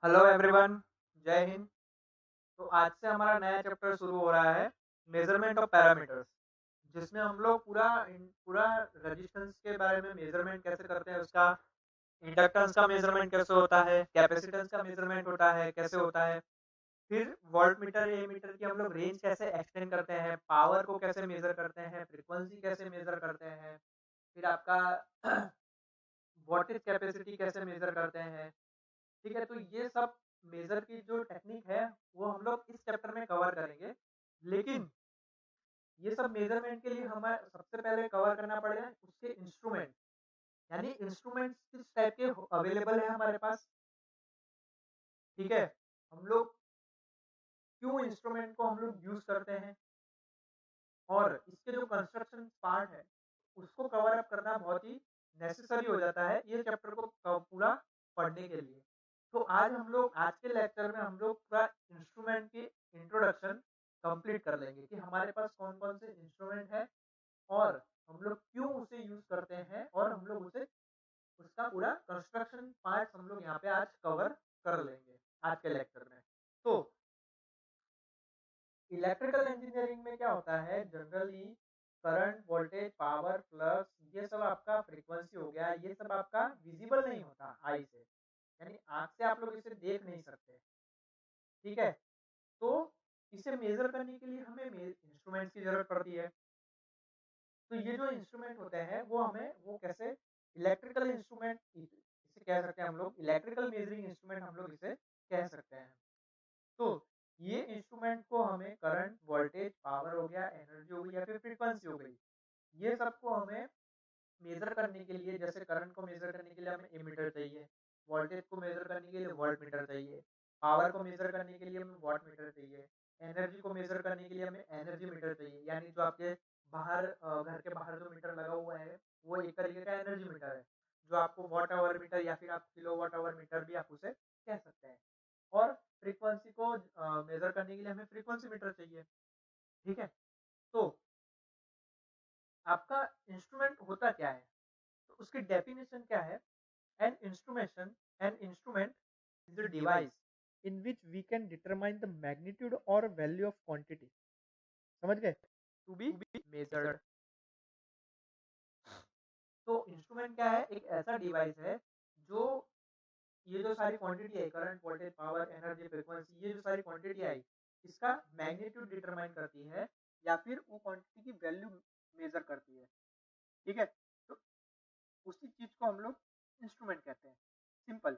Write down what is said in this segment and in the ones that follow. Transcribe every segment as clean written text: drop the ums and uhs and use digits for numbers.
Hello everyone, जय हिंद। तो आज से हमारा नया चैप्टर शुरू हो रहा है, मेजरमेंट ऑफ पैरामीटर्स, जिसमें हम लोग पूरा रेजिस्टेंस के बारे में मेजरमेंट कैसे करते हैं, उसका इंडक्टेंस का मेजरमेंट कैसे होता है, कैपेसिटेंस का मेजरमेंट होता है कैसे होता है, फिर वोल्ट मीटर ए मीटर की हम लोग रेंज कैसे एक्सटेंड करते हैं, पावर को कैसे मेजर करते हैं, फ्रीक्वेंसी कैसे मेजर करते हैं, फिर आपका वोल्टेज कैपेसिटी कैसे मेजर करते हैं। ठीक है, तो ये सब मेजर की जो टेक्निक है वो हम लोग इस चैप्टर में कवर करेंगे। लेकिन ये सब मेजरमेंट के लिए हमें सबसे पहले कवर करना पड़ेगा उसके इंस्ट्रूमेंट, यानी इंस्ट्रूमेंट्स किस टाइप के अवेलेबल है हमारे पास। ठीक है, हम लोग क्यों इंस्ट्रूमेंट को हम लोग यूज करते हैं, और इसके जो कंस्ट्रक्शन पार्ट है उसको कवर अप करना बहुत ही नेसेसरी हो जाता है ये चैप्टर को पूरा पढ़ने के लिए। तो आज के लेक्चर में हम लोग पूरा इंस्ट्रूमेंट की इंट्रोडक्शन कंप्लीट कर लेंगे कि हमारे पास कौन कौन से इंस्ट्रूमेंट है, और हम लोग क्यों उसे यूज करते हैं, और हम लोग उसे उसका पूरा कंस्ट्रक्शन पार्ट हम लोग यहाँ पे आज कवर कर लेंगे आज के लेक्चर में। तो इलेक्ट्रिकल इंजीनियरिंग में क्या होता है, generally current voltage power plus ये सब आपका फ्रीक्वेंसी हो गया, ये सब आपका विजिबल नहीं होता आई से, यानी आंख से आप लोग इसे देख नहीं सकते। ठीक है, तो इसे मेजर करने के लिए हमें इंस्ट्रूमेंट्स की जरूरत पड़ती है। तो ये जो इंस्ट्रूमेंट होते हैं वो हमें वो कैसे इलेक्ट्रिकल इंस्ट्रूमेंट इसे कह सकते हैं, हम लोग इलेक्ट्रिकल मेजरिंग इंस्ट्रूमेंट हम लोग इसे कह सकते हैं। तो ये इंस्ट्रूमेंट को हमें करंट वोल्टेज पावर हो गया, एनर्जी हो गई या फिर फ्रीक्वेंसी हो गई, ये सबको हमें मेजर करने के लिए, जैसे करंट को मेजर करने के लिए हमें एमीटर चाहिए, वोल्टेज को मेजर करने के लिए वोल्ट मीटर चाहिए, पावर को मेजर करने के लिए हमें वाट मीटर चाहिए, एनर्जी को मेजर करने के लिए हमें एनर्जी मीटर चाहिए, यानी जो आपके बाहर घर के बाहर जो मीटर लगा हुआ है वो एक तरीके का एनर्जी मीटर है, जो आपको वाट आवर मीटर या फिर आप किलो वाट आवर मीटर भी आप उसे कह सकते हैं। और फ्रीक्वेंसी को मेजर करने के लिए हमें फ्रीक्वेंसी मीटर चाहिए। ठीक है, तो आपका इंस्ट्रूमेंट होता क्या है, तो उसकी डेफिनेशन क्या है। An instrument is a device in which we can determine the magnitude or value of quantity, समझ गए, to be measured। तो इंस्ट्रूमेंट क्या है, एक ऐसा डिवाइस है जो ये जो सारी क्वांटिटी है, current voltage power energy frequency, ये जो सारी क्वांटिटी आई इसका मैग्नीट्यूड डिटरमाइन करती है, या फिर वो क्वांटिटी की वैल्यू मेजर करती है। ठीक है, तो उसी चीज को हम लोग इंस्ट्रूमेंट कहते हैं, सिंपल।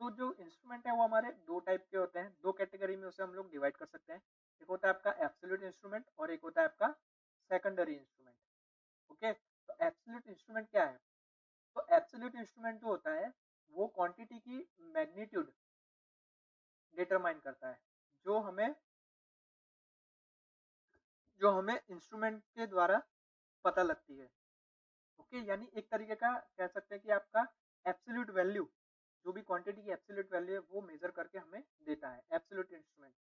तो जो इंस्ट्रूमेंट है वो हमारे दो टाइप के होते हैं, दो कैटेगरी में उसे हम लोग डिवाइड कर सकते हैं। एक होता है आपका एब्सोल्यूट इंस्ट्रूमेंट और एक होता है आपका सेकेंडरी इंस्ट्रूमेंट। ओके, तो एब्सोल्यूट इंस्ट्रूमेंट क्या है, तो एब्सोल्यूट इंस्ट्रूमेंट जो होता है वो क्वांटिटी की मैग्नीट्यूड डिटरमाइन करता है, जो हमें जो हमें इंस्ट्रूमेंट के द्वारा पता लगती है। ओके, यानी एक तरीके का कह सकते हैं कि आपका एब्सोल्यूट वैल्यू, जो भी क्वांटिटी की एब्सोल्यूट वैल्यू है वो मेजर करके हमें देता है एब्सोल्यूट इंस्ट्रूमेंट।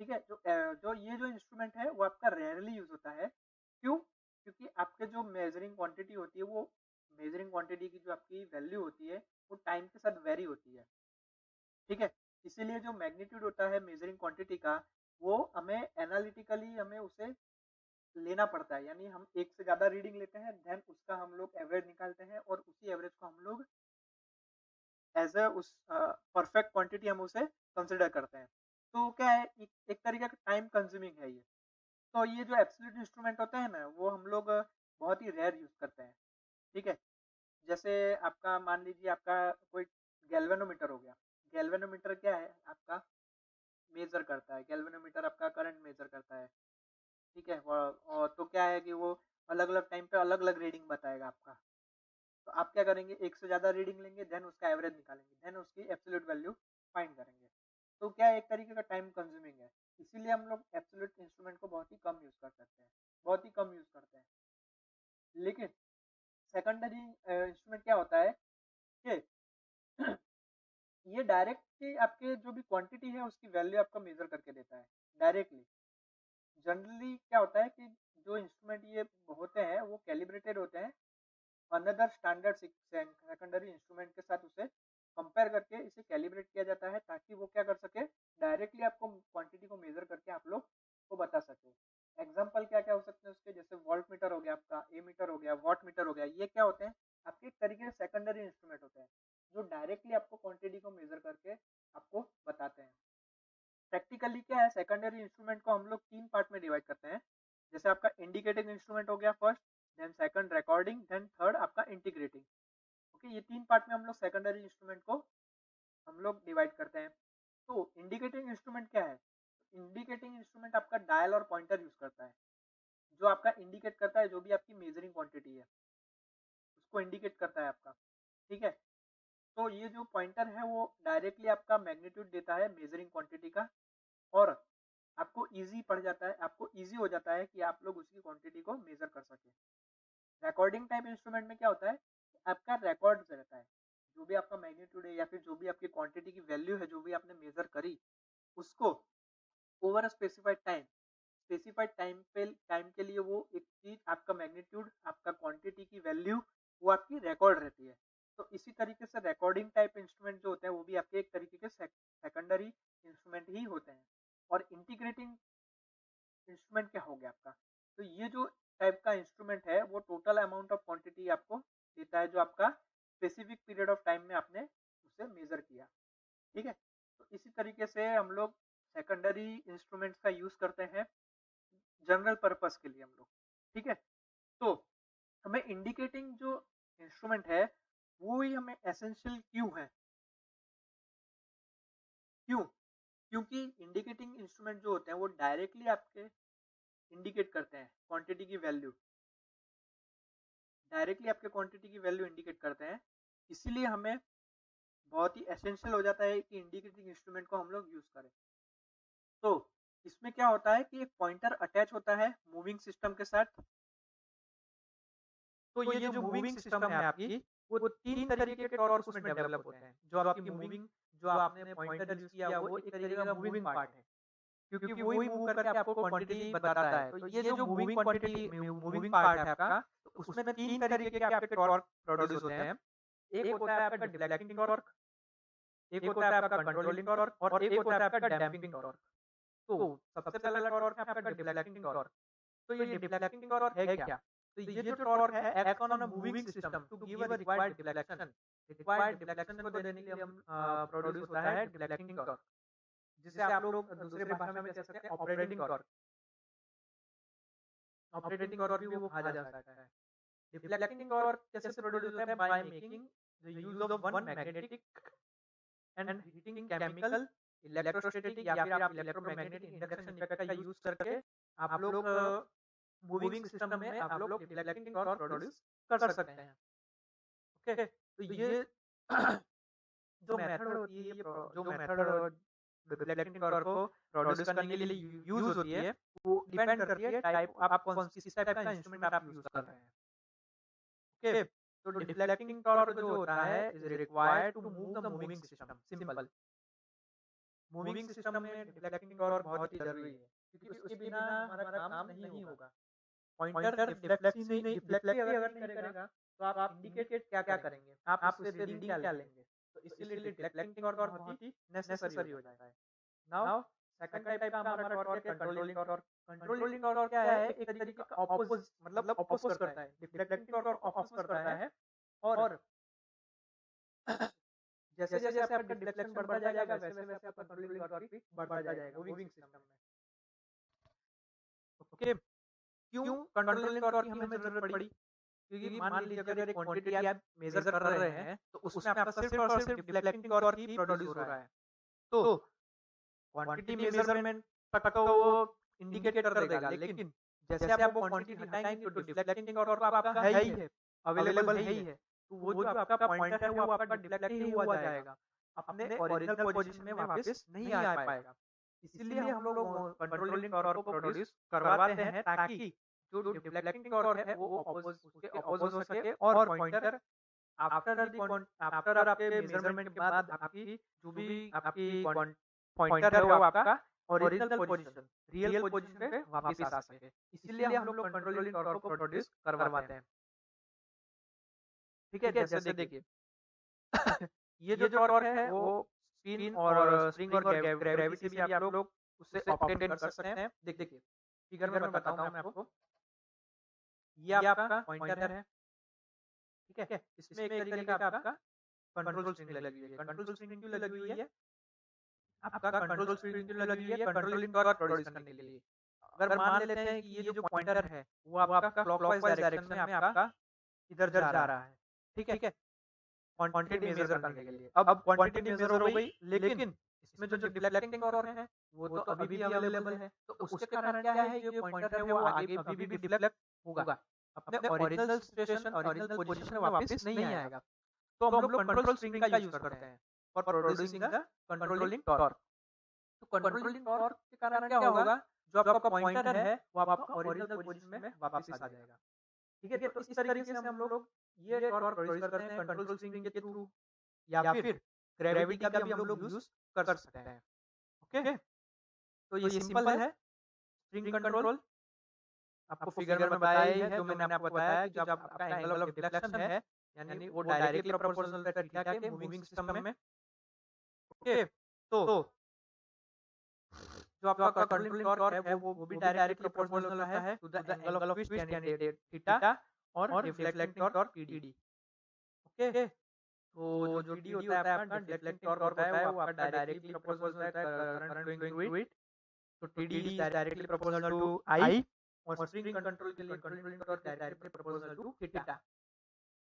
ठीक है, जो ये जो इंस्ट्रूमेंट है वो आपका रेयरली यूज होता है। क्यों, क्योंकि आपके जो मेजरिंग क्वांटिटी होती है वो मेजरिंग क्वांटिटी की जो आपकी वैल्यू होती है वो टाइम के साथ वेरी होती है। ठीक है, इसीलिए जो मैग्नीट्यूड होता है मेजरिंग क्वांटिटी का वो हमें एनालिटिकली हमें उसे लेना पड़ता है, यानी हम एक से ज्यादा रीडिंग लेते हैं, देन उसका हम लोग एवरेज निकालते हैं और उसी एवरेज को हम लोग एज अ उस परफेक्ट क्वांटिटी हम उसे कंसिडर करते हैं। तो क्या है, एक तरीके का टाइम कंज्यूमिंग है ये। तो ये जो एब्सोल्यूट इंस्ट्रूमेंट होते हैं ना वो हम लोग बहुत ही रेयर यूज करते हैं। ठीक है, जैसे आपका मान लीजिए आपका कोई गैल्वेनोमीटर हो गया। गैल्वेनोमीटर क्या है आपका, मेजर करता है, गैल्वेनोमीटर आपका करंट मेजर करता है। ठीक है, और तो क्या है कि वो अलग अलग टाइम पे अलग अलग रीडिंग बताएगा आपका। तो आप क्या करेंगे, एक से ज्यादा रीडिंग लेंगे, देन उसका एवरेज निकालेंगे, देन उसकी एब्सोल्यूट वैल्यू फाइंड करेंगे। तो क्या है, एक तरीके का टाइम कंज्यूमिंग है, इसीलिए हम लोग एब्सोल्यूट इंस्ट्रूमेंट को बहुत ही कम यूज कर सकते हैं, बहुत ही कम यूज करते हैं। लेकिन सेकेंडरी इंस्ट्रूमेंट क्या होता है कि ये डायरेक्टली आपके जो भी क्वांटिटी है उसकी वैल्यू आपका मेजर करके देता है डायरेक्टली। जनरली क्या होता है कि जो इंस्ट्रूमेंट ये होते हैं वो कैलिब्रेटेड होते हैं, अनदर स्टैंडर्ड सेकेंडरी इंस्ट्रूमेंट के साथ उसे कंपेयर करके इसे कैलिब्रेट किया जाता है ताकि वो क्या कर सके, डायरेक्टली आपको क्वांटिटी को मेजर करके आप लोग को बता सके। एग्जाम्पल क्या क्या हो सकते हैं उसके, जैसे वोल्ट मीटर हो गया आपका, ए मीटर हो गया, वॉट मीटर हो गया, ये क्या होते हैं आपके एक तरीके से सेकेंडरी इंस्ट्रूमेंट होते हैं जो डायरेक्टली आपको क्वांटिटी को मेजर करके आपको बताते हैं। प्रैक्टिकली क्या है, सेकेंडरी इंस्ट्रूमेंट को हम लोग 3 पार्ट में डिवाइड करते हैं। जैसे आपका इंडिकेटिंग इंस्ट्रूमेंट हो गया first, then second recording, then third आपका इंटीग्रेटिंग। ओके, ये 3 पार्ट में हम लोग सेकेंडरी इंस्ट्रूमेंट को हम लोग डिवाइड करते हैं। तो इंडिकेटिंग इंस्ट्रूमेंट क्या है, इंडिकेटिंग इंस्ट्रूमेंट आपका डायल और पॉइंटर यूज करता है, जो आपका इंडिकेट करता है जो भी आपकी मेजरिंग क्वांटिटी है उसको इंडिकेट करता है आपका। ठीक है, तो ये जो पॉइंटर है वो डायरेक्टली आपका मैग्नीट्यूड देता है मेजरिंग क्वांटिटी का, और आपको इजी पड़ जाता है, आपको इजी हो जाता है कि आप लोग उसकी क्वांटिटी को मेजर कर सके। रिकॉर्डिंग टाइप इंस्ट्रूमेंट में क्या होता है, आपका रिकॉर्ड रहता है, जो भी आपका मैग्नीट्यूड है या फिर जो भी आपकी क्वांटिटी की वैल्यू है जो भी आपने मेजर करी, उसको ओवर अ स्पेसिफाइड टाइम के लिए वो एक चीज आपका मैग्नीट्यूड, आपका क्वांटिटी की वैल्यू वो आपकी रिकॉर्ड रहती है। तो इसी तरीके से रिकॉर्डिंग टाइप इंस्ट्रूमेंट जो होते हैं वो भी आपके एक तरीके के सेकेंडरी इंस्ट्रूमेंट ही होते हैं। और इंटीग्रेटिंग इंस्ट्रूमेंट क्या हो गया आपका, तो ये जो टाइप का इंस्ट्रूमेंट है वो टोटल अमाउंट ऑफ क्वांटिटी आपको देता है जो आपका स्पेसिफिक पीरियड ऑफ टाइम में आपने उसे मेजर किया। ठीक है, तो इसी तरीके से हम लोग सेकेंडरी इंस्ट्रूमेंट्स का यूज करते हैं जनरल पर्पस के लिए हम लोग। ठीक है, तो हमें इंडिकेटिंग जो इंस्ट्रूमेंट है वो ही हमें एसेंशियल क्यों है, क्यों, क्योंकि इंडिकेटिंग इंस्ट्रूमेंट जो होते हैं वो डायरेक्टली आपके इंडिकेट करते हैं क्वांटिटी की वैल्यू, डायरेक्टली आपके क्वांटिटी की वैल्यू इंडिकेट करते हैं। इसीलिए हमें बहुत ही एसेंशियल हो जाता है कि इंडिकेटिंग इंस्ट्रूमेंट को हम लोग यूज करें। तो इसमें क्या होता है कि एक पॉइंटर अटैच होता है मूविंग सिस्टम के साथ। तो ये जो मूविंग सिस्टम है आपकी, वो 3 तरीके के टॉर्क उसमें डेवलप होते हैं। जो आपकी मूविंग, जो आपने पॉइंटर यूज किया वो एक तरीके का मूविंग पार्ट है, क्योंकि वही मूव करके आपको क्वांटिटी बताता है। तो ये जो मूविंग क्वांटिटी मूविंग पार्ट है आपका, तो उसमें 3 तरीके के आपके टॉर्क प्रोड्यूस होते हैं। एक होता है आपका डिफ्लेक्टिंग टॉर्क, एक होता है आपका कंट्रोलिंग टॉर्क, और एक होता है आपका डैम्पिंग टॉर्क। तो सबसे पहला टॉर्क है आपका डिफ्लेक्टिंग टॉर्क। तो ये डिफ्लेक्टिंग टॉर्क है क्या? तो ये जो टॉर्क है act on a moving system to give a required deflection. Required deflection को देने के लिए हम प्रोड्यूस होता है डिफ्लेक्टिंग टॉर्क, जिसे आप लोग दूसरे भाषा में कह सकते हैं ऑपरेटिंग टॉर्क। ऑपरेटिंग टॉर्क भी वो कहा जा सकता है। डिफ्लेक्टिंग टॉर्क कैसे प्रोड्यूस होता है? By making the use of one magnetic and heating chemical, electrostatic या फिर आप इलेक्ट्रोमैग्नेटिक इंडक्शन इफेक्ट का यूज करके आप लोग मूविंग सिस्टम में आप लोग डिफ्लेक्टिंग टॉर्क प्रोड्यूस कर सकते हैं। ओके, तो ये जो मेथड होती है, ये जो मेथड डिफ्लेक्टिंग टॉर्क को प्रोड्यूस करने के लिए यूज होती है, वो डिपेंड करती है टाइप, आप कौन किस टाइप का इंस्ट्रूमेंट आप यूज कर रहे हैं। ओके, तो डिफ्लेक्टिंग टॉर्क जो होता है is required to move the moving system. Simple, moving system में डिफ्लेक्टिंग टॉर्क बहुत ही जरूरी है, क्योंकि उसके बिना हमारा काम नहीं होगा। पॉइंटर डिफ्लेक्ट ही अगर नहीं करेगा तो आप इंडिकेट क्या करेंगे, आप उससे रीडिंग क्या लेंगे? तो इसके लिए डिफ्लेक्टिंग टॉर्क बहुत ही नेसेसरी हो जाता है। नाउ सेकंड टाइप का हमारा टॉर्क है कंट्रोलिंग टॉर्क। कंट्रोलिंग टॉर्क क्या है? एक तरीके का ऑपोजिट, मतलब ऑपोज करता है, डिफ्लेक्टिंग टॉर्क ऑपोज करता है। और जैसे जैसे आपका डिफ्लेक्शन बढ़ता जाएगा वैसे वैसे आपका कंट्रोलिंग टॉर्क भी बढ़ता जाएगा मूविंग सिस्टम में। ओके, क्यों कंट्रोलिंग टॉर्क की हमें जरूरत पड़ी? क्योंकि मान लीजिए अगर एक क्वांटिटी आप मेजर कर रहे हैं तो उसमें आपका सिर्फ और सिर्फ डिफ्लेक्टिंग टॉर्क ही प्रोड्यूस हो रहा है। तो क्वांटिटी मेजरमेंट तक तो वो इंडिकेट कर देगा, लेकिन जैसे आप वो क्वांटिटी हटाएंगे तो डिफ्लेक्टिंग टॉर्क तो आपका है ही है, अवेलेबल है ही है। तो वो जो आपका पॉइंटर है वो आपका डिफ्लेक्ट ही हुआ जाएगा, अपने ओरिजिनल पोजीशन में वापस नहीं आ पाएगा। इसीलिए हम लोग कंट्रोलिंग टॉर्क को प्रोड्यूस करवाते हैं ताकि जो डिफ्लेक्टिंग टॉर्क है वो उसके अपोज हो सके, और पॉइंटर आफ्टर आपके मेजरमेंट के बाद आपकी जो भी आपकी पॉइंटर है वो आपका ओरिजिनल पोजीशन, रियल पोजीशन पे वापस आ सके। इसीलिए हम लोग कंट्रोलिंग टॉर्क को प्रोड्यूस करवाते हैं। ठीक है, जैसे देखिए ये जो टॉर्क है वो स्पिन और स्प्रिंग और ग्रेविटी से भी आप लोग उससे ऑब्टेन कर सकते हैं। देखिए फिगर में बताता हूँ मैं आपको। ये आपका पॉइंटर है, ठीक है। इसमें एक तरीके का आपका कंट्रोल स्प्रिंग लगी हुई है। कंट्रोल स्प्रिंग क्यों लगी हुई है? आपका कंट्रोल स्प्रिंग क्यों लगी हुई है? कंट्रोलिंग टॉर्क प्रोड्यूस करने के लिए। अगर मान लेते हैं कि ये जो पॉइंटर है वो आपका क्लॉकवाइज डायरेक्शन में आपका इधर जा रहा है, ठीक है, क्वांटिटी मेजर करने के लिए। अब क्वांटिटी मेजर हो गई, लेकिन इसमें जो डिफ्लेक्टिंग टॉर्क है वो तो अभी भी अवेलेबल है। तो उसके कारण क्या है, ये पॉइंटर है वो आगे अभी भी डिफ्लेक्ट होगा, अपने ओरिजिनल सिचुएशन ओरिजिनल पोजीशन में वापस नहीं आएगा। तो हम लोग कंट्रोल स्प्रिंग का यूज करते हैं for producing the controlling torque. तो कंट्रोलिंग टॉर्क के कारण क्या होगा, जो आपका पॉइंटर है वो आपका ओरिजिनल पोजीशन में वापस आ जाएगा, ठीक है। तो इस तरीके से हम लोग ये टॉर्क प्रोड्यूस करते हैं कंट्रोल स्प्रिंग के थ्रू, या फिर ग्रेविटी का भी हम लोग यूज कर सकते हैं। ओके, तो ये सिंपल है स्प्रिंग कंट्रोल। आपको फिगर में बताया ही है, जो मैंने आपको बताया कि जब आपका एंगल ऑफ डिफ्लेक्शन है यानी वो डायरेक्टली प्रोपोर्शनल है थीटा के मूविंग सिस्टम में। ओके, तो जो आपका कंट्रोलिंग टॉर्क है वो भी डायरेक्टली प्रोपोर्शनल होता है to the angle of twist यानी थीटा और डिफ्लेक्टिंग टॉर्क टीडी। ओके, तो जो टीडी होता है आपका डिफ्लेक्टिंग टॉर्क होता है वो आपका डायरेक्टली प्रोपोर्शनल होता है करंट फ्लोइंग थ्रू इट। तो TD is directly proportional to I, और स्प्रिंग कंट्रोल के लिए controlling torque directly proportional to theta,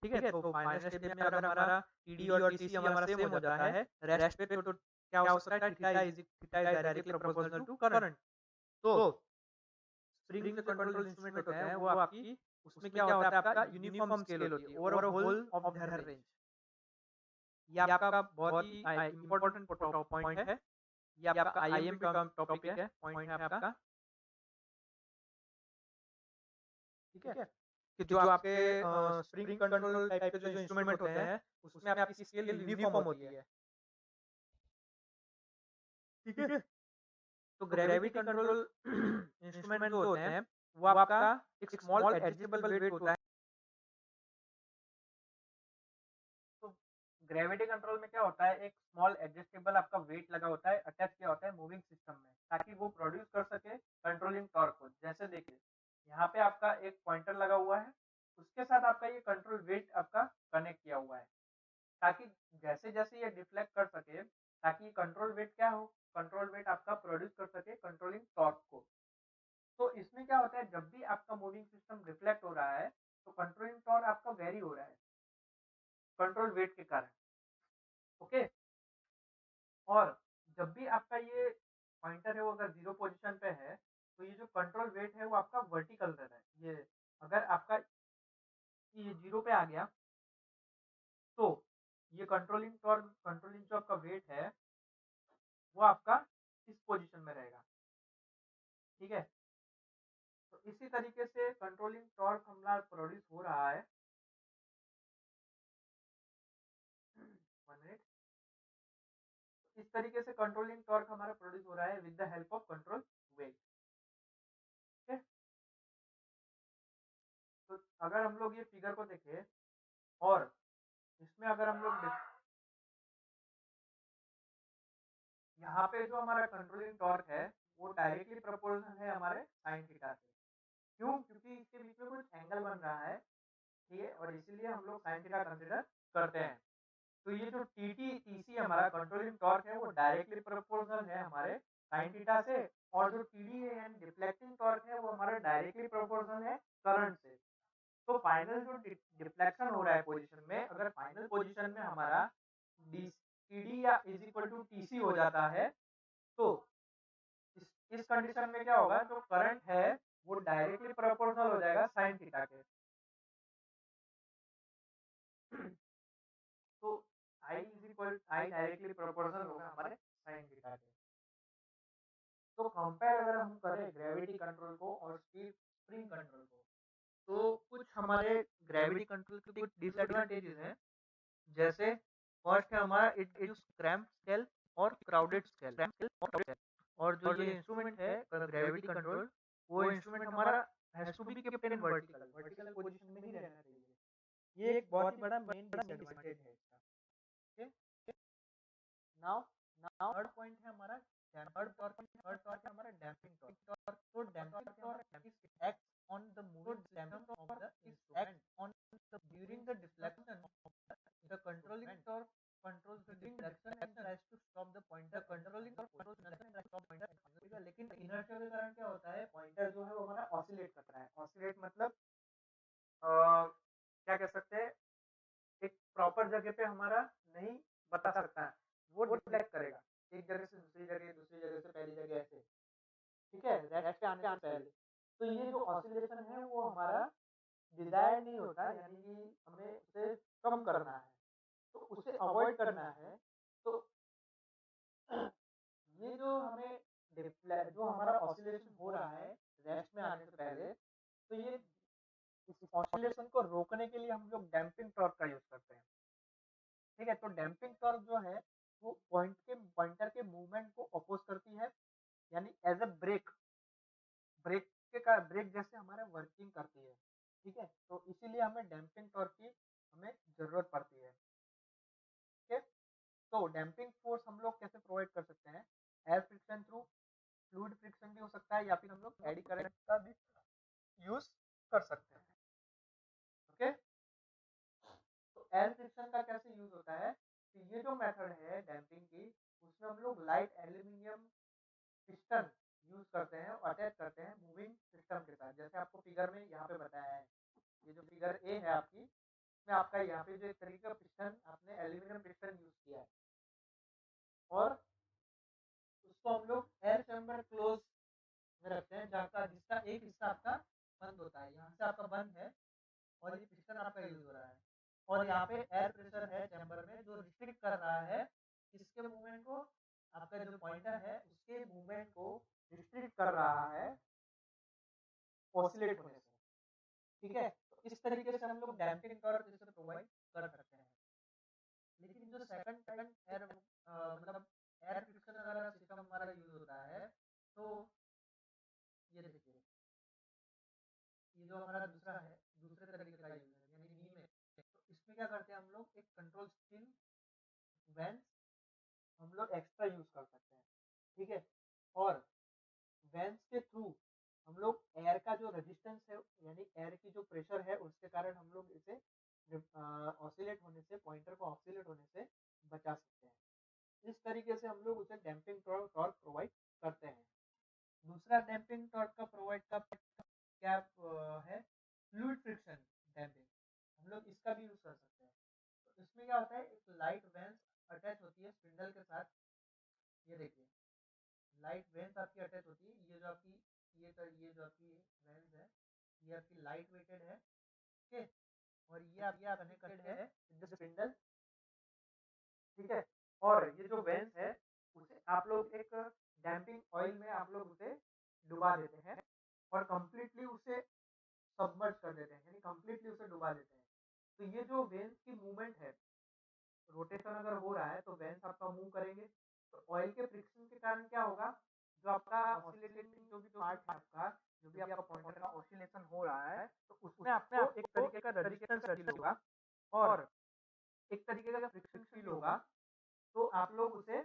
ठीक है। तो फाइनल स्टेप में अगर हमारा टीडी और टीसी हमारा सेम हो जाता है, रेस्ट पे तो क्या हो सकता है, theta is directly proportional to current. तो स्प्रिंग जो कंट्रोल इंस्ट्रूमेंट होते हैं वो आपकी उसमें क्या होता है, आपका यूनिफॉर्म स्केल होती है over whole of their range. ये आपका बहुत ही इम्पोर्टेंट पॉइंट है, ये आपका आईएमपी का टॉपिक है, पॉइंट है आपका, ठीक है। कि जो आपके स्प्रिंग कंट्रोल टाइप के जो इंस्ट्रूमेंट होते हैं उसमें आपकी स्केल यूनिफॉर्म होती है, ठीक है। तो ग्रेविटी कंट्रोल इंस्ट्रूमेंट जो होते हैं वो आपका एक स्मॉल एडजस्टेबल वेट होता है। तो ग्रेविटी कंट्रोल में क्या होता है, एक स्मॉल एडजस्टेबल आपका वेट लगा होता है, अटैच किया होता है मूविंग सिस्टम में, ताकि वो प्रोड्यूस कर सके कंट्रोलिंग टॉर्क को। जैसे देखिए यहाँ पे आपका एक पॉइंटर लगा हुआ है, उसके साथ आपका ये कंट्रोल वेट आपका कनेक्ट किया हुआ है, ताकि जैसे जैसे ये डिफ्लेक्ट कर सके, ताकि कंट्रोल वेट क्या हो, कंट्रोल वेट आपका प्रोड्यूस कर सके कंट्रोलिंग टॉर्क को। तो इसमें क्या होता है, जब भी आपका मूविंग सिस्टम रिफ्लेक्ट हो रहा है तो कंट्रोलिंग टॉर्क आपका वेरी हो रहा है कंट्रोल वेट के कारण। ओके, और जब भी आपका ये पॉइंटर है वो अगर जीरो पोजीशन पे है तो ये जो कंट्रोल वेट है वो आपका वर्टिकल रह रहा है। ये अगर आपका ये जीरो पे आ गया तो ये कंट्रोलिंग टॉर्क, कंट्रोलिंग जो आपका वेट है वो आपका इस पोजीशन में रहेगा, ठीक है। तो इसी तरीके से कंट्रोलिंग टॉर्क हमारा प्रोड्यूस हो रहा है। 1 मिनट। इस तरीके से कंट्रोलिंग टॉर्क हमारा प्रोड्यूस हो रहा है with the help of control weight, ठीक है। तो अगर हम लोग ये फिगर को देखें और इसमें अगर हम लोग यहाँ पे जो हमारा कंट्रोलिंग टॉर्क है वो डायरेक्टली प्रोपोर्शनल है हमारे साइन थीटा से। क्यों? क्योंकि इसके बीच में कुछ एंगल बन रहा है, ठीक है, और इसीलिए हम लोग साइन थीटा कंसिडर करते हैं। तो ये जो टीटी टीसी हमारा कंट्रोलिंग टॉर्क है वो डायरेक्टली प्रोपोर्शनल है हमारे साइन थीटा से, और जो टीडी है यानी डिफ्लेक्टिंग टॉर्क है वो हमारा डायरेक्टली प्रोपोर्शनल है करंट से। तो फाइनल जो डिफ्लेक्शन हो रहा है पोजीशन में, अगर फाइनल पोजीशन में हमारा टीडी या इज इक्वल टू टीसी हो जाता है तो इस कंडीशन में क्या होगा, जो करंट है वो डायरेक्टली प्रोपोर्शनल हो जाएगा साइन थीटा के। तो आई डायरेक्टली प्रोपोर्शनल होगा हमारे साइन थीटा के। तो कंपेयर अगर हम करें ग्रेविटी कंट्रोल को और स्प्रिंग कंट्रोल को, तो कुछ हमारे ग्रेविटी कंट्रोल के कुछ डिसएडवांटेजेस हैं। जैसे फर्स्ट है हमारा इट गिव्स क्रैम्प स्केल और क्राउडेड स्केल। और जो ये इंस्ट्रूमेंट है ग्रेविटी कंट्रोल, वो इंस्ट्रूमेंट हमारा has to be kept in vertical position में ही रहना चाहिए। ये एक बहुत ही बड़ा मेन डिसएडवांटेज है इसका, ठीक है। नाउ नाउ थर्ड पॉइंट है हमारा थर्ड टॉर्क है हमारा डैम्पिंग टॉर्क। तो damping torque is act on the moving system of the instrument on the during the deflection of the controlling torque controls the direction and tries to stop the pointer controlling or controls direction and stop pointer। ठीक है, लेकिन inertia के कारण क्या होता है, pointer जो है वो हमारा ऑसिलेट कर रहा है। ऑसिलेट मतलब क्या कह सकते हैं, एक प्रॉपर जगह पे हमारा नहीं बता सकता है, वो डिफ्लेक्ट करेगा एक जगह से दूसरी जगह, दूसरी जगह से पहली जगह, ऐसे। ठीक है, रेस्ट पे आने से पहले। तो ये जो ऑसिलेशन है वो हमारा डिजायर नहीं होता, यानी कि हमें उसे कम करना है, तो उसे अवॉइड करना है। तो ये जो हमें जो हमारा ऑसिलेशन हो रहा है रेस्ट में आने से पहले, तो ये इस ऑसिलेशन को रोकने के लिए हम लोग डैम्पिंग टॉर्क का यूज करते हैं। ठीक है, तो डैम्पिंग टॉर्क जो है वो पॉइंटर के मूवमेंट को अपोज करती है, यानी एज अ ब्रेक ब्रेक जैसे हमारा वर्किंग करती है। ठीक है, तो इसीलिए हमें डैम्पिंग टॉर्क की हमें जरूरत पड़ती है। ठीक है, तो डैम्पिंग फोर्स हम लोग कैसे प्रोवाइड कर सकते हैं, air friction through, fluid friction भी हो सकता है, या फिर हम लोग एडी करंट का भी यूज कर सकते हैं। ओके, तो एयर फ्रिक्शन का कैसे यूज होता है, तो ये जो मेथड है डैम्पिंग की, उसमें हम लोग लाइट एल्यूमिनियम पिस्टन यूज करते हैं और अटैच करते हैं मूविंग सिस्टम के साथ, जैसे आपको फिगर में यहाँ पे बताया है। ये जो फिगर ए है आपकी, इसमें आपका यहाँ पे जो एक तरीके का पिस्टन आपने एल्यूमिनियम पिस्टन यूज किया है, और उसको हम लोग एयर चैम्बर क्लोज में रखते हैं, जिसका एक हिस्सा आपका बंद होता है, यहाँ से आपका बंद है और ये पिस्टन आपका यूज हो रहा है, और यहाँ पे एयर प्रेशर है चैम्बर में जो रिस्ट्रिक्ट कर रहा है इसके मूवमेंट को, आपका जो पॉइंटर है उसके मूवमेंट को रिस्ट्रिक्ट कर रहा है ऑसिलेट होने से। ठीक है, तो इस तरीके से हम लोग डैम्पिंग टॉर्क इसे प्रोवाइड कर सकते हैं। लेकिन जो सेकंड एयर मतलब एयर फ्रिक्शन अगर सिस्टम हमारा यूज होता है, तो ये देखिए, ये जो हमारा दूसरा है, दूसरे तरीके का यूज है, यानी नी में, तो इसमें क्या करते हैं हम लोग, एक कंट्रोल स्टील वेंस हम लोग एक्स्ट्रा यूज कर सकते हैं। ठीक है, और वेंस के थ्रू हम लोग एयर का जो रेजिस्टेंस है, यानी एयर की जो प्रेशर है, उसके कारण हम लोग इसे ऑसिलेट होने से, पॉइंटर को ऑसिलेट होने से बचा सकते हैं। इस तरीके से हम लोग उसे डैम्पिंग टॉर्क प्रोवाइड करते हैं। दूसरा डैम्पिंग टॉर्क का प्रोवाइड का क्या है, फ्लूइड फ्रिक्शन डैम्पिंग, हम लोग इसका भी यूज कर सकते हैं। तो इसमें क्या होता है, एक लाइट वेंस अटैच होती है स्पिंडल के साथ, ये देखिए लाइट वेंस आपकी अटैच होती है, ये जो आपकी वेंस है, ये आपकी लाइट वेटेड है। ठीक है, और ये आप कनेक्टेड है विद द स्पिंडल। ठीक है, और ये जो वेंस है उसे आप लोग एक डैम्पिंग ऑयल में आप लोग उसे डुबा देते हैं और कंप्लीटली उसे सबमर्ज कर देते हैं, यानी कंप्लीटली उसे डुबा देते हैं। तो ये जो वेंस की मूवमेंट है, रोटेशन अगर हो रहा है तो वेंस आपका मूव करेंगे, तो ऑयल के फ्रिक्शन के कारण क्या होगा, जो आपका ऑसिलेटिंग जो भी पार्ट है आपका, जो भी आपका पॉइंटर का ऑसिलेशन हो रहा है, तो उसमें आपको एक तरीके का रेजिस्टेंस फील होगा और एक तरीके का फ्रिक्शन फील होगा। तो आप लोग उसे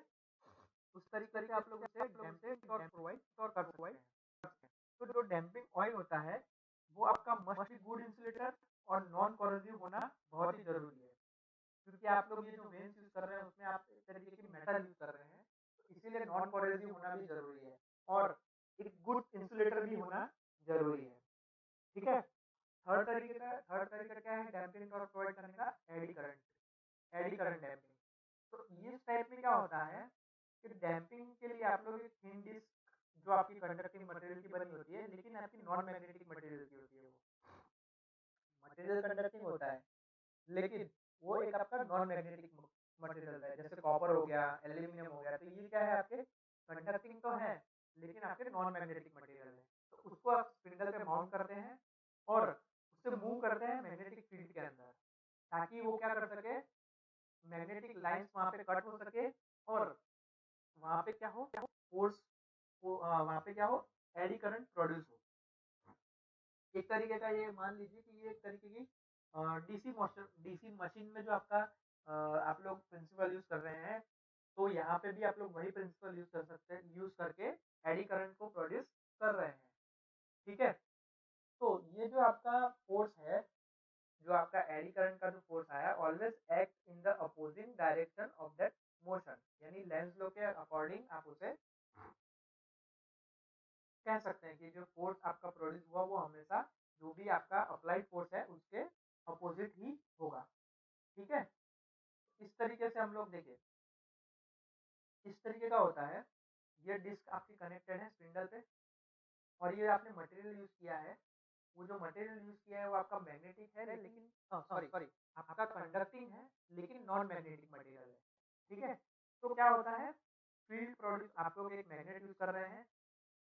उस तरीके से आप लोग उसे डैम्पिंग टॉर्क प्रोवाइड कर सकते हैं। तो जो डैम्पिंग ऑयल होता है वो आपका मस्ट बी गुड इंसुलेटर और नॉन कोरोसिव होना बहुत ही जरूरी है, क्योंकि आप लोग ये जो वेंस यूज कर रहे हैं उसमें आप एक तरीके की मेटल यूज कर रहे हैं, तो इसीलिए नॉन कोरोसिव होना भी जरूरी है और एक गुड इंसुलेटर भी होना जरूरी है। ठीक है, थर्ड तरीका क्या है डैम्पिंग टॉर्क प्रोवाइड करने का, एडी करंट डैम्पिंग। तो इस टाइप में क्या होता है कि डैम्पिंग के लिए आप लोग एक थिन डिस्क जो आपकी कंडक्टिंग मटेरियल की बनी होती है, लेकिन आपकी नॉन मैग्नेटिक मटेरियल की होती है, वो मटेरियल कंडक्टिंग होता है लेकिन वो एक आपका नॉन मैग्नेटिक मटेरियल है, जैसे कॉपर हो गया, एल्यूमिनियम हो गया, तो ये क्या है आपके कंडक्टिंग तो है लेकिन आपके नॉन मैग्नेटिक मटेरियल है। तो उसको आप स्पिंडल पे माउंट करते हैं और उससे मूव करते हैं मैग्नेटिक फील्ड के अंदर, ताकि वो क्या कर सके, मैग्नेटिक लाइंस वहाँ पे कट हो सके और वहाँ पे क्या हो, फोर्स वहाँ पे क्या हो, एडी करंट प्रोड्यूस हो। एक तरीके का ये मान लीजिए कि ये एक तरीके की डीसी मशीन में जो आपका आप लोग प्रिंसिपल यूज कर रहे हैं, तो यहाँ पे भी आप लोग वही प्रिंसिपल यूज कर सकते हैं, यूज करके एडी करंट को प्रोड्यूस कर रहे हैं। ठीक है, तो ये जो आपका फोर्स है, जो आपका एडी करंट का जो फोर्स आया, always act in the opposing direction of that motion, यानी लेंस लो के अकॉर्डिंग आप उसे कह सकते हैं कि जो फोर्स आपका प्रोड्यूस हुआ वो हमेशा जो भी आपका अप्लाइड फोर्स है उसके अपोजिट ही होगा। ठीक है, इस तरीके से हम लोग देखें, इस तरीके का होता है। ये डिस्क आपकी कनेक्टेड है स्पिंडल पे, और ये आपने मटेरियल यूज किया है, वो जो मटेरियल यूज किया है वो आपका मैग्नेटिक है, लेकिन सॉरी आपका कंडक्टिंग है लेकिन नॉन मैग्नेटिक मटेरियल है। ठीक है, तो क्या होता है, फील्ड प्रोड्यूस, आप लोग एक मैग्नेट यूज कर रहे हैं,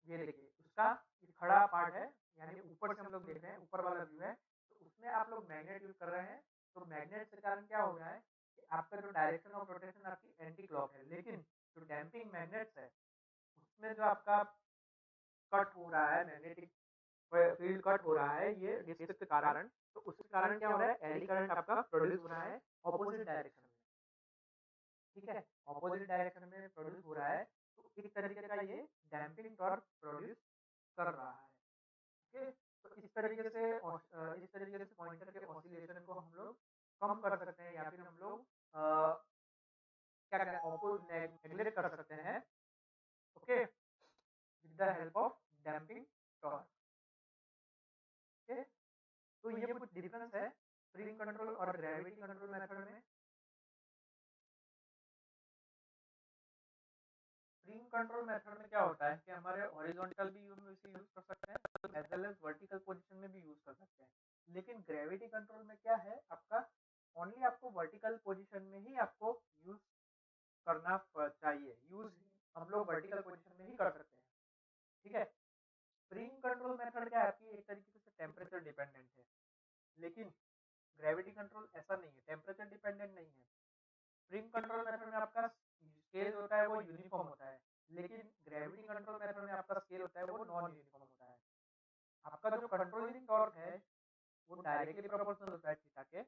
ये देखिए उसका ये खड़ा पार्ट है, यानी ऊपर से हम लोग देख रहे हैं, ऊपर वाला व्यू है, तो उसमें आप लोग मैग्नेट यूज कर रहे हैं। तो मैग्नेट के कारण क्या हो रहा है कि आपका जो डायरेक्शन ऑफ रोटेशन आपकी एंटी क्लॉक है, लेकिन जो डैम्पिंग मैग्नेट्स है उसमें जो आपका कट हो रहा है, मैग्नेटिक फील्ड कट हो रहा है ये डिस्क के कारण, तो उसके कारण क्या हो रहा है, एडी करंट आपका प्रोड्यूस हो रहा है ऑपोजिट डायरेक्शन में। ठीक है, ऑपोजिट डायरेक्शन में प्रोड्यूस हो रहा है, तो एक तरीके का ये डैम्पिंग टॉर्क प्रोड्यूस कर रहा है। ओके, तो इस तरीके से इस तरीके से पॉइंटर के ऑसिलेशन को हम लोग कम कर सकते हैं, या फिर हम लोग क्या नेग्लेक्ट कर सकते हैं। Okay, with the help of damping torque. Okay, तो ये कुछ डिफरेंस है स्प्रिंग कंट्रोल और ग्रेविटी कंट्रोल मेथड में। स्प्रिंग कंट्रोल मेथड में क्या होता है कि हमारे हॉरिजॉन्टल भी यूज कर सकते हैं as well as vertical position में भी यूज कर सकते हैं, लेकिन ग्रेविटी कंट्रोल में क्या है आपका, ओनली आपको वर्टिकल पोजीशन में ही आपको यूज करना चाहिए, यूज हम लोग वर्टिकल पोजीशन में ही कर सकते हैं। ठीक है, स्प्रिंग कंट्रोल मेथड क्या है, आपकी एक तरीके से टेम्परेचर डिपेंडेंट है, लेकिन ग्रेविटी कंट्रोल ऐसा नहीं है, टेम्परेचर डिपेंडेंट नहीं है। स्प्रिंग कंट्रोल मेथड में आपका स्केल होता है वो यूनिफॉर्म होता है, लेकिन ग्रेविटी कंट्रोल मेथड में आपका स्केल होता है वो नॉन यूनिफॉर्म होता है। आपका जो कंट्रोलिंग टॉर्क है वो डायरेक्टली प्रोपोर्शनल होता है थीटा के,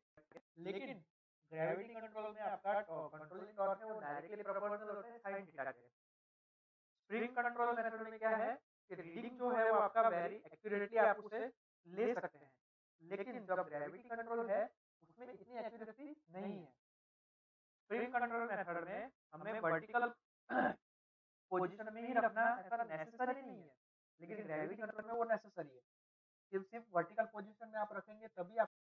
लेकिन ग्रेविटी कंट्रोल में आपका कंट्रोलिंग टॉर्क है वो डायरेक्टली प्रोपोर्शनल होता है साइन थीटा के। स्प्रिंग कंट्रोल मेथड में क्या है कि रीडिंग जो है वो आपका वेरी एक्यूरेटली आप उसे ले सकते हैं, लेकिन जब ग्रेविटी कंट्रोल है उसमें इतनी एक्यूरेसी नहीं है। स्प्रिंग कंट्रोल मेथड में हमें वर्टिकल पोजीशन में ही रखना ऐसा नेसेसरी नहीं है, लेकिन ग्रेविटी कंट्रोल में वो नेसेसरी है कि सिर्फ वर्टिकल पोजीशन में आप रखेंगे तभी आप